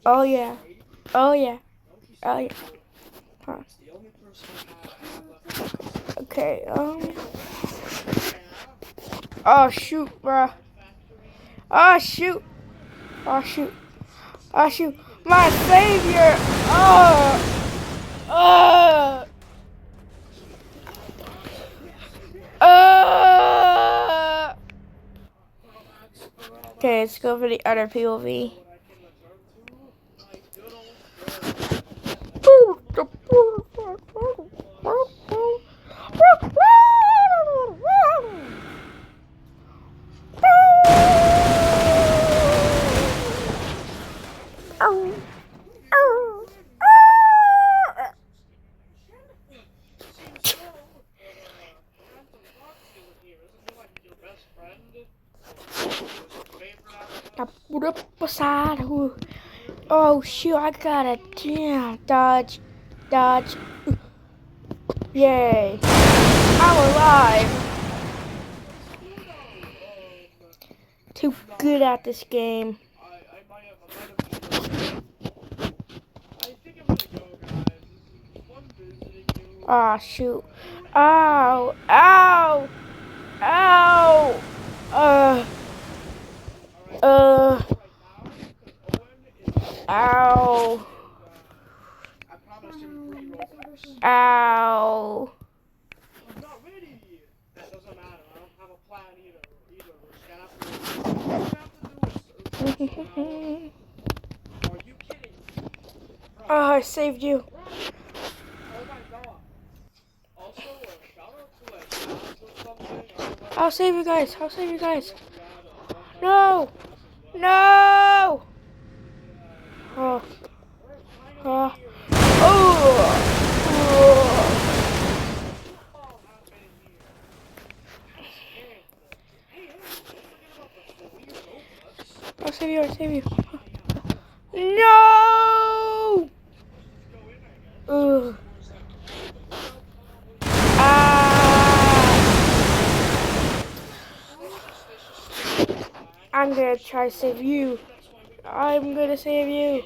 Oh yeah. Oh yeah. Oh yeah. Huh. Okay. Oh shoot, bruh. Oh shoot. Oh shoot. Oh shoot. My savior. Oh. Oh. Oh. Okay, let's go for the other POV. Oh shoot, I got a damn dodge. Dodge. Yay. I'm alive. Too good at this game. Ah, shoot. Ow. Ow. Ow. Uh. Ow. Ow. Oh, I saved you. I'll save you guys. I'll save you guys. No. No. Oh. Oh. Oh. I'll save you. I'll save you. No. Ugh. I'm gonna try to save you. I'm gonna save you.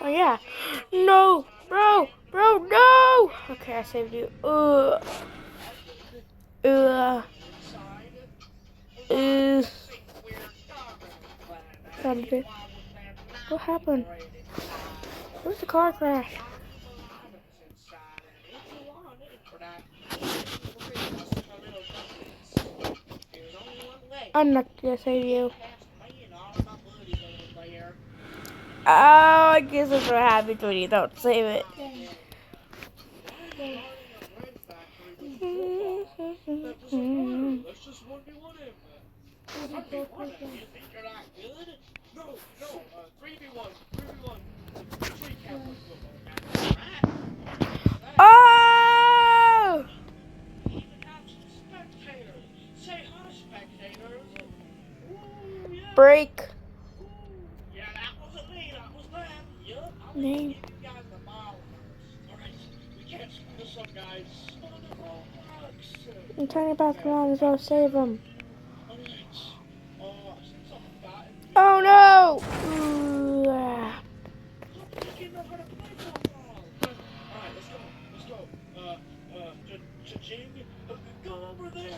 Oh yeah. No, bro, no. Okay, I saved you. Ugh. Ugh. Ugh. What happened? Where's the car crash? I'm not gonna save you. Oh, I guess that's what happens when you don't save it. Oh! Break. Name. I'm turning back around as well. Save him. Oh no! Ooh. Go over there. I'm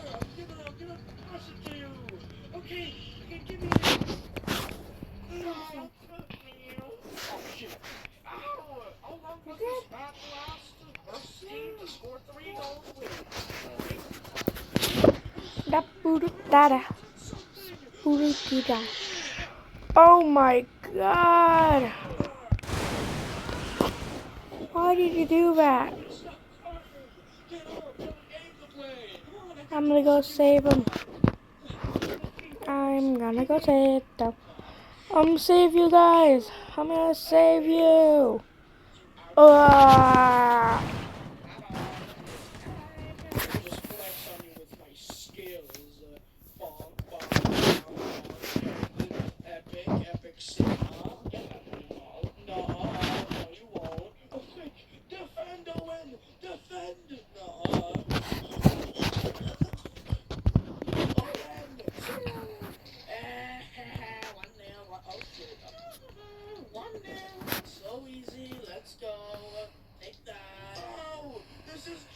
gonna pass it to you. Okay, give me it. Oh, shit. Ow! How long does this match last? First team to score 3 goals. Oh my god! Why did you do that? I'm gonna go save him. I'm gonna go save them. I'm gonna save you guys. I'm gonna save you.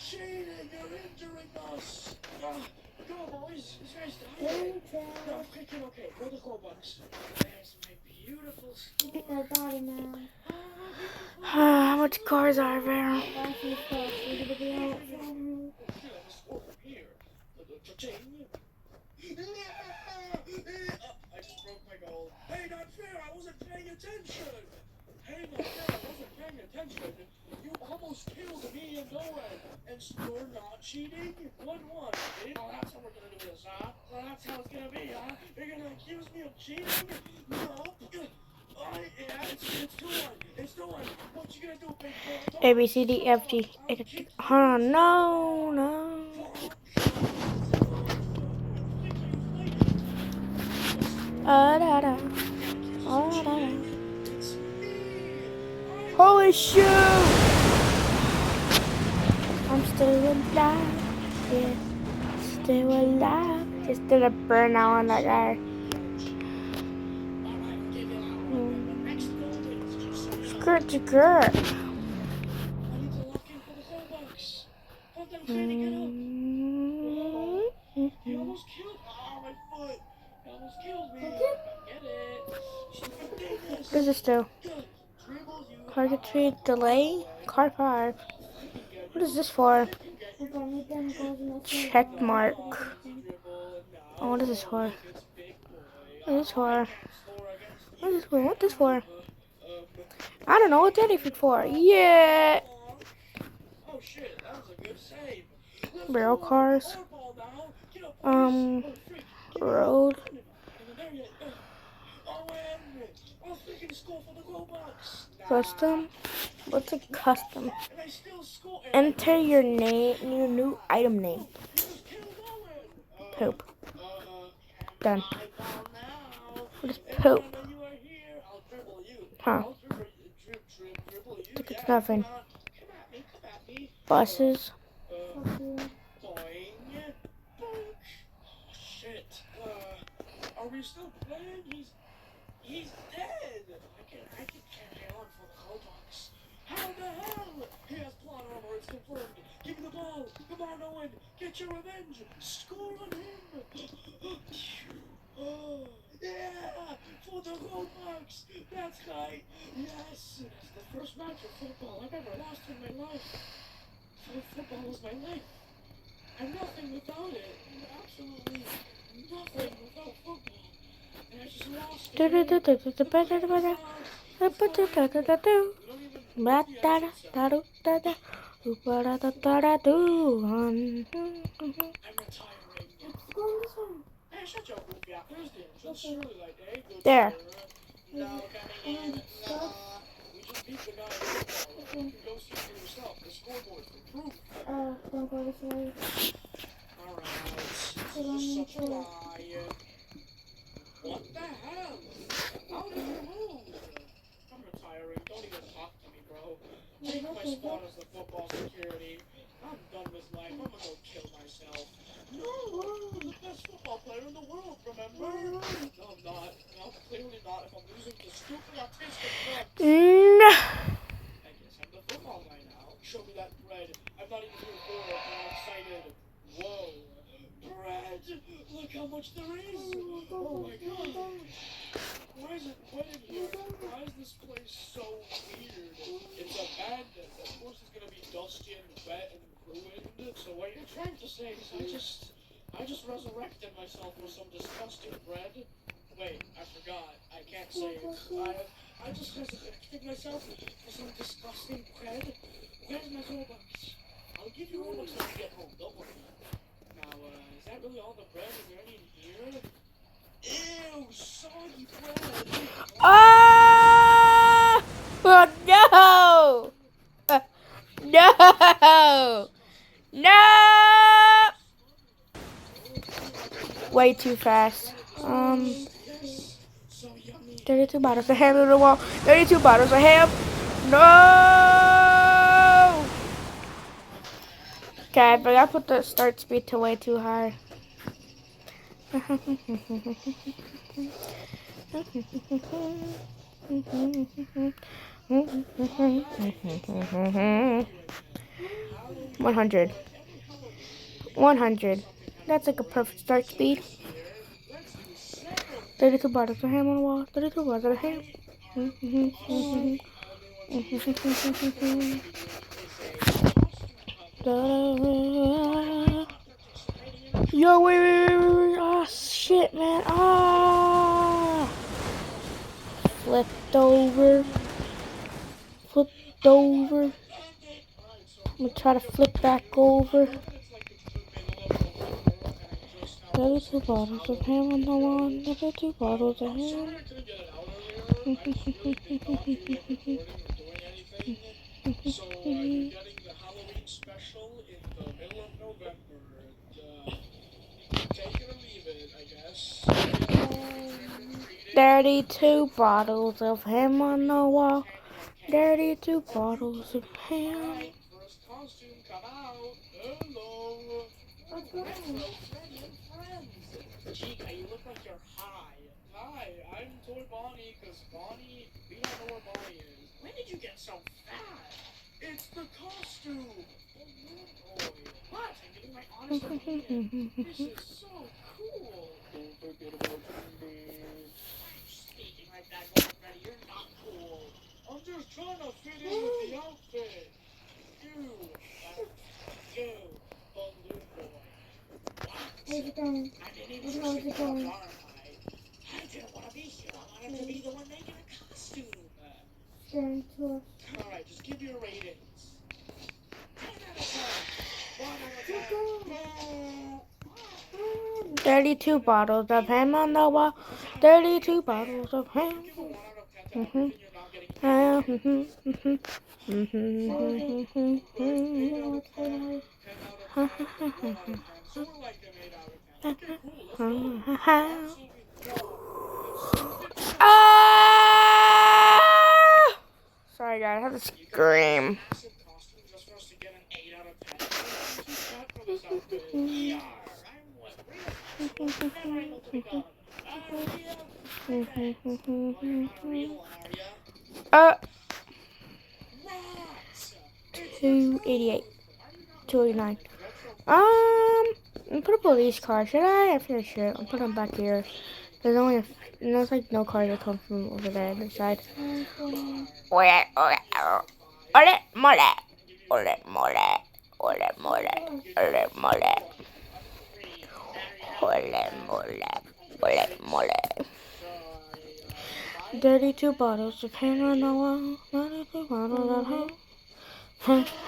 cheating! You're injuring us! Come on, boys. This guy's dying. No, okay, throw the gold bucks. There's my beautiful score. Get my body now. Oh, How much cars are there? Last year's class, we did a video. beautiful. Should have a score from here. Cha-ching. I just broke my goal. Hey, not fair! I wasn't paying attention! Hey, not fair! I wasn't paying attention! You almost killed me and Owen! And you're not cheating? 1-1. Oh, that's how we're gonna do this, huh? Well, that's how it's gonna be, huh? You're gonna accuse me of cheating? Nope. Yeah, it's 2-1. It's 2-1. What you gonna do, big boy? A, B, C, D, F, G. Oh, no, no. Da, da. Da, da. Holy shoot! I'm still alive. Yeah, still alive. Just did a burnout on that guy. Skirt to skirt. He almost killed. Oh, my foot. He almost killed me. Get it. What does this do? Targetry delay? Car 5. What is this for? Check mark. Oh, what is this for? What is this for? What is this for? What is this for? I don't know. What's anything for? Yeah. Oh shit, that was a good save. Barrel cars. Road. Custom. What's a custom? Enter your name, your new item name. Poop. Done. What is poop? Huh. It's nothing. Buses. Shit. Are we still playing? He's dead. I can carry on for the Cobox. How the hell? He has plot armor. It's confirmed. Give me the ball. Come on, Owen. Get your revenge. Score on him. Oh, yeah. For the Cobox. That's right. Yes. It's the first match of football I've ever lost in my life. Football is my life. I'm nothing without it. Absolutely nothing without football. And I just lost it. I'm retiring. Hey, shut your goofy ass. There's the entrance. Surely, like, hey, good There. sir. No, coming in. No. We just beat the guy in football. You can go see for yourself. The scoreboard's the proof. Don't go this way. Alright. This is such a lie. What the hell? How did you move? I'm retiring. Don't even talk to me, bro. Take my spot as the football security. I'm done with life. I'm gonna go kill myself. No, the best football player in the world, remember? No, I'm not. No, clearly not. If I'm losing to stupid autistic drugs. No. I guess I'm the football guy now. Show me that bread. I'm not even here for it, and I'm excited. Whoa. Bread! Look how much there is! Oh my god! Why is it wet in here? Why is this place so weird? It's abandoned. Of course it's gonna be dusty and wet and ruined. So what you're trying to say is I just resurrected myself with some disgusting bread. Wait, I forgot. I can't say it. I just resurrected myself with some disgusting bread. Where's my Robux? I'll give you Robux when you get home. Don't worry. Now, is that really all the bread? Is there any in here? Ew, soggy bread. Ah! Oh no! No! No! Way too fast. 32 bottles of ham in the wall. 32 bottles of ham. No! Okay, I forgot to put the start speed to way too high. 100. 100. That's like a perfect start speed. 32 bottles of ham on the wall. 32 bottles of ham. Yo, wait. Oh, shit, man. Ah. Flipped over. I'm gonna try to flip back over. 32 bottles of ham on the wall. 32 bottles of ham. So you're getting the Halloween special in the middle of November, and take it or leave it, I guess. 32 bottles of ham on the wall. 32 bottles of ham. First costume, come out. Hello. What's going on? Chica, you look like you're high. Hi, I'm Toy Bonnie, because Bonnie, we don't know where Bonnie is. When did you get so fat? It's the costume. What? I'm getting my honest opinion. This is so cool. Don't forget about me. Speaking like that already, you're not cool. I'm just trying to fit in with the outfit. You, balloon boy. Where's it going? I didn't even Where's see it the going? I didn't want to be here. I wanted to be the one making a costume. Staring to us. Alright, just give your ratings. 10 out of 10. 1 out of 10. 32 bottles of ham on the wall. 32 bottles of ham. Give a 1 out of 10 to everything you're not getting. 10 out of 10. 10 out of 10. 1 out of 10. So we're like an 8 out of 10. Okay, cool. Let's go. Ah! Sorry, guys, I have to scream. Massive costume just for us to get an 8 out of 10. I'm too fat for this outfit. ER. I'm what? Real. Never able to become. Real, are ya? 288. 289. Put a police car. Should I? I feel sure. I'll put them back here. There's like no car that comes from over there, this side. Ole, mole. Ole, mole. 32 bottles of ham on the wall. 32 bottles of ham. Hasta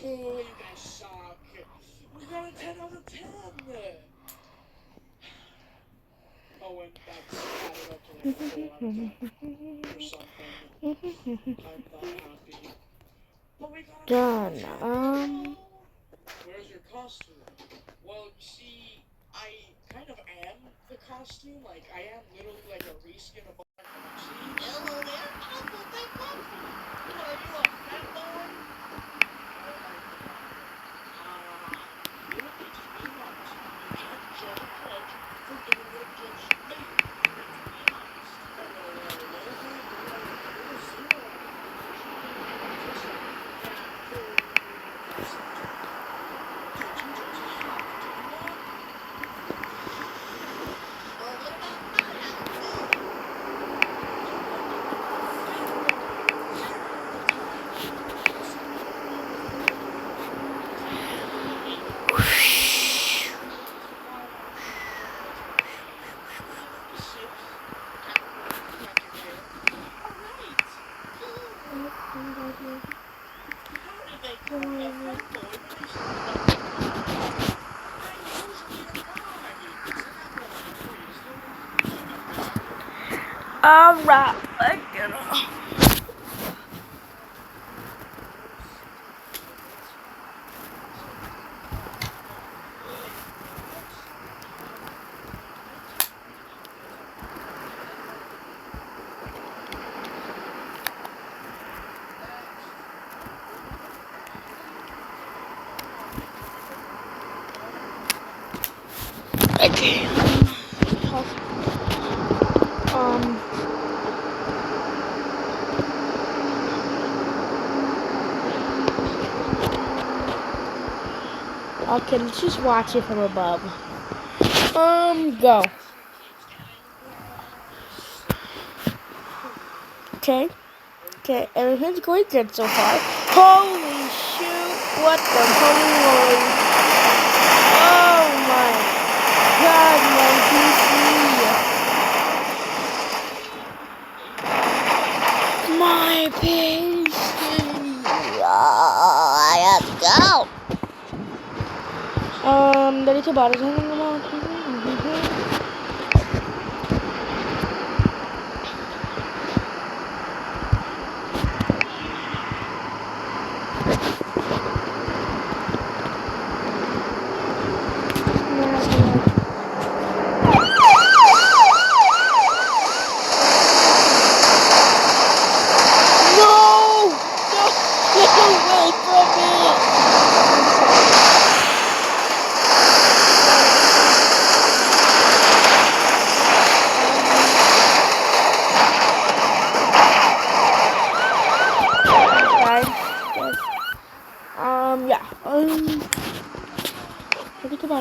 Oh, you guys suck. We got a 10 out of 10. Oh, and that's added up to like 4 out of 10 or something. I'm not happy. But we got a Done. Where's your costume? Well, you see, I kind of am the costume. Like, I am literally like a reskin of Hello there, Uncle Big Buck. What are you, a fat boy? You don't need to be honest. You can't judge a judge for doing what a judge should do. Be honest. Alright, let's get on. Okay. Um. Okay, let's just watch it from above. Go. Okay. Okay, everything's going good so far. Holy shoot! What the holy? Oh my God, my PC! My PC! Let's go! Dito ba? No! No! Get away from me! Guys, yes. Yeah. Dito ba?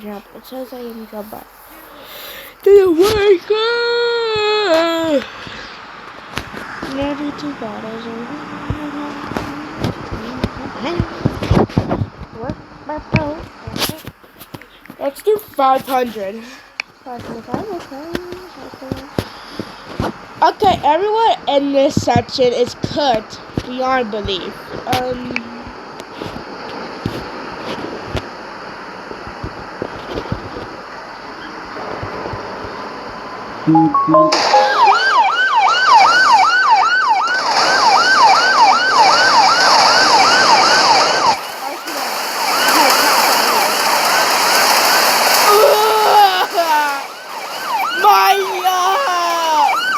Jump. It says I can jump back. Didn't work. Never two bottles. What? Let's do 500. 525. Okay, everyone in this section is cooked beyond belief.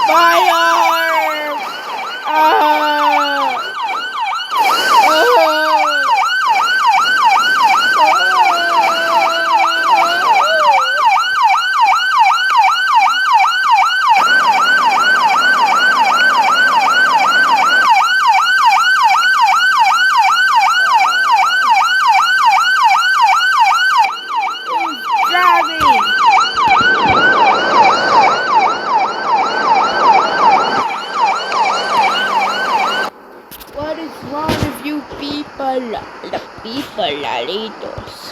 My arm! What is wrong with you people? The people, lalitos.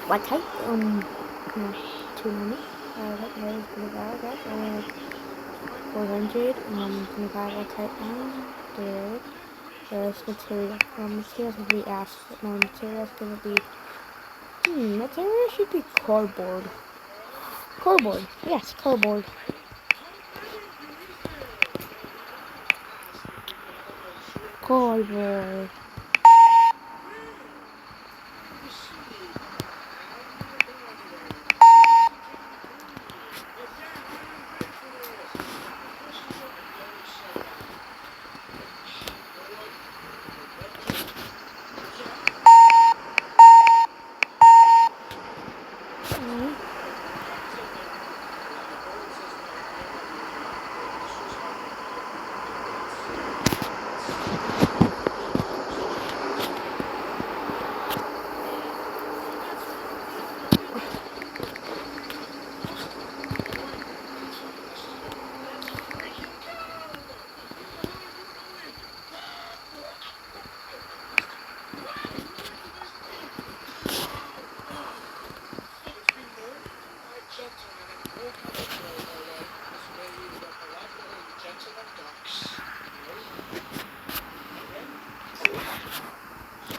What type? No, 290. That is 25, that's 400. 25, what type? There's material. Material's gonna be asphalt. No, material's gonna be, material should be cardboard. Cardboard, yes, cardboard. Cardboard.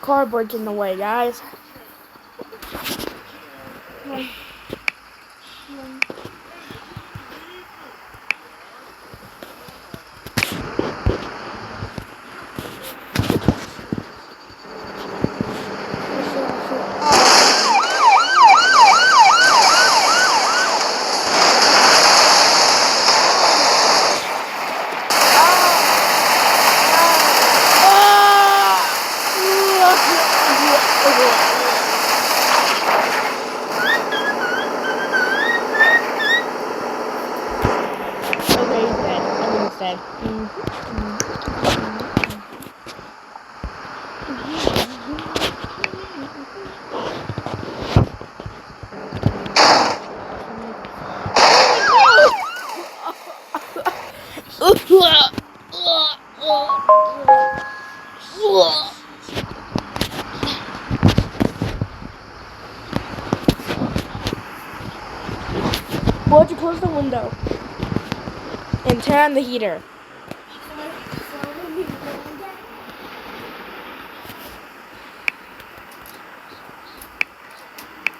Cardboard's in the way, guys. Why don't you close the window and turn on the heater?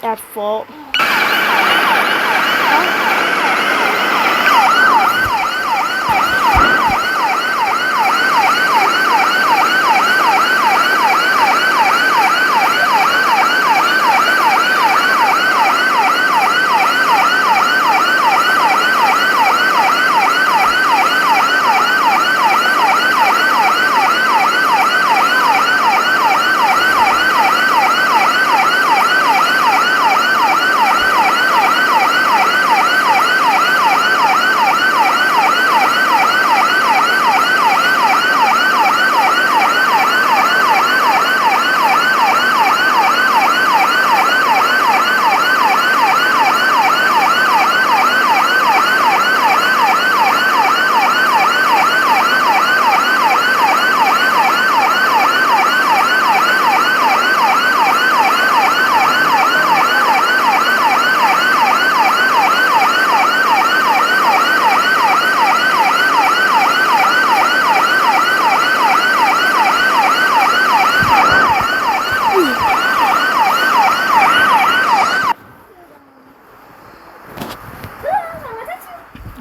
At fault.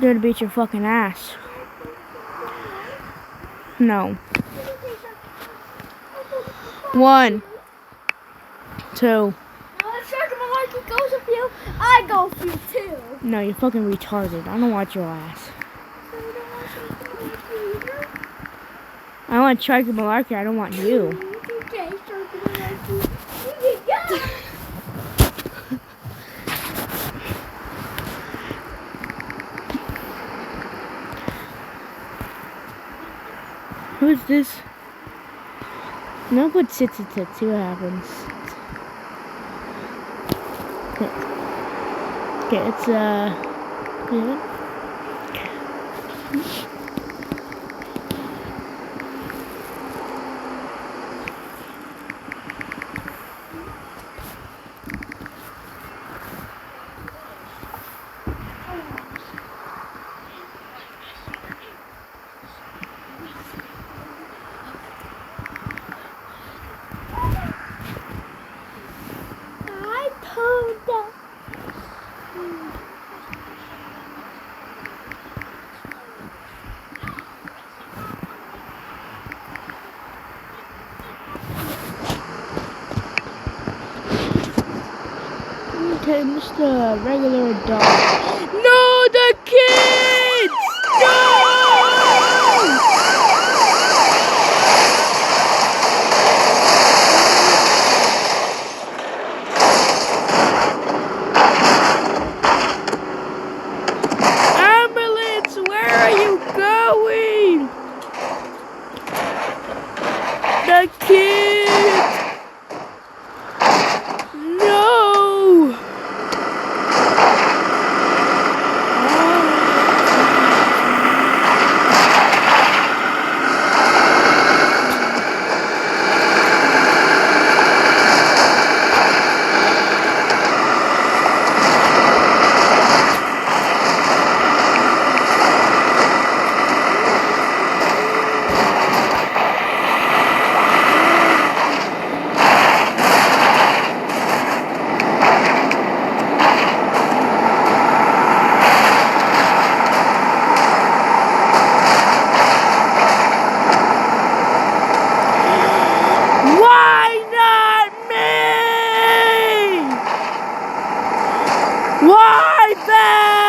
You're gonna beat your fucking ass. No. 1, 2. I go for you too. No, you're fucking retarded. I don't want your ass. I want Sharky Malarkey. I don't want you. Okay, Sharky Malarkey. Who's this? No, put sits it. See what happens. Okay, it's yeah. just a regular dog. No, the kids! No! Ambulance, where are you going? The kids! No! Why not me? Why them?